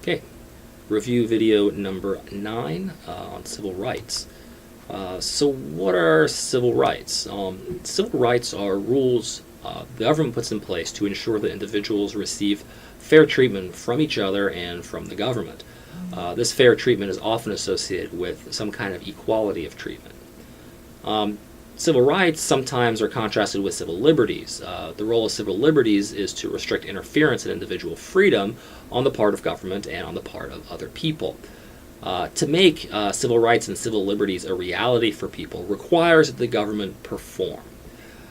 Okay, review video number 9 on civil rights. So what are civil rights? Civil rights are rules the government puts in place to ensure that individuals receive fair treatment from each other and from the government. This fair treatment is often associated with some kind of equality of treatment. Civil rights sometimes are contrasted with civil liberties. The role of civil liberties is to restrict interference in individual freedom on the part of government and on the part of other people. To make civil rights and civil liberties a reality for people requires that the government perform.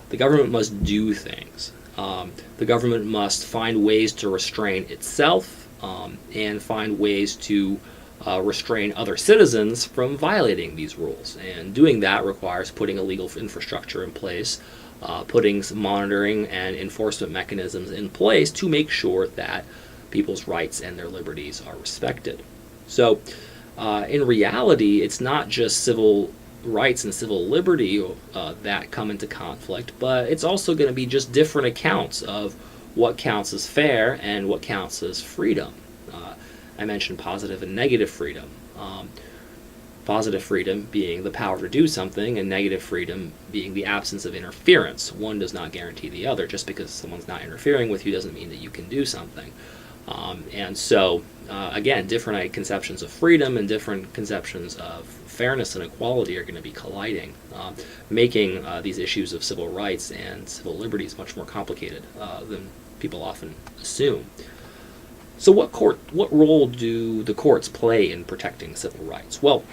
The government must do things. The government must find ways to restrain itself and find ways to restrain other citizens from violating these rules. And doing that requires putting a legal infrastructure in place, putting some monitoring and enforcement mechanisms in place to make sure that people's rights and their liberties are respected. So, in reality, it's not just civil rights and civil liberty that come into conflict, but it's also going to be just different accounts of what counts as fair and what counts as freedom. I mentioned positive and negative freedom. Positive freedom being the power to do something, and negative freedom being the absence of interference. One does not guarantee the other. Just because someone's not interfering with you doesn't mean that you can do something. And so, again, different conceptions of freedom and different conceptions of fairness and equality are going to be colliding, making these issues of civil rights and civil liberties much more complicated than people often assume. So what role do the courts play in protecting civil rights? Well,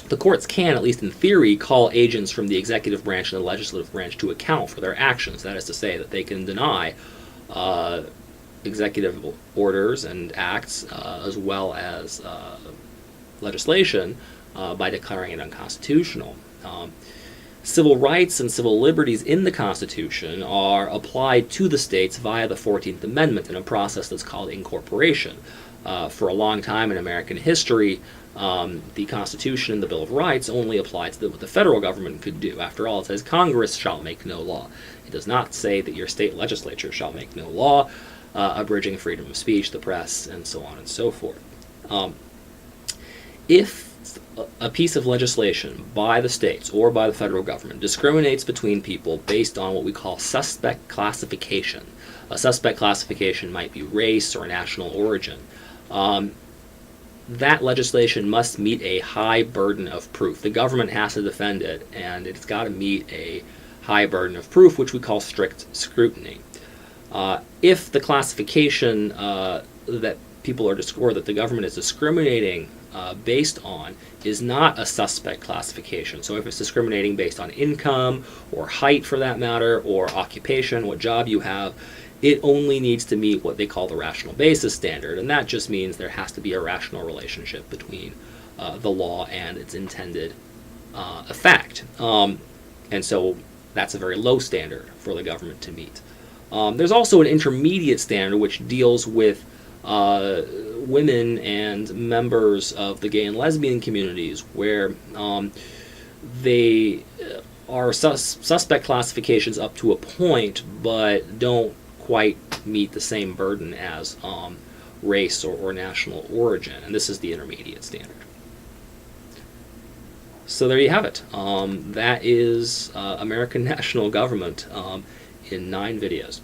the courts can, at least in theory, call agents from the executive branch and the legislative branch to account for their actions. That is to say that they can deny executive orders and acts as well as legislation by declaring it unconstitutional. Civil rights and civil liberties in the Constitution are applied to the states via the 14th Amendment in a process that's called incorporation. For a long time in American history, the Constitution and the Bill of Rights only applied to what the federal government could do. After all, it says Congress shall make no law. It does not say that your state legislature shall make no law, abridging freedom of speech, the press, and so on and so forth. If a piece of legislation by the states or by the federal government discriminates between people based on what we call suspect classification. A suspect classification might be race or national origin. That legislation must meet a high burden of proof. The government has to defend it, and it's got to meet a high burden of proof, which we call strict scrutiny. If the classification that people are or that the government is discriminating based on is not a suspect classification. So if it's discriminating based on income or height for that matter, or occupation, what job you have, it only needs to meet what they call the rational basis standard. And that just means there has to be a rational relationship between the law and its intended effect. And so that's a very low standard for the government to meet. There's also an intermediate standard which deals with women and members of the gay and lesbian communities, where they are suspect classifications up to a point, but don't quite meet the same burden as race or national origin, and this is the intermediate standard. So there you have it. That is American national government in 9 videos.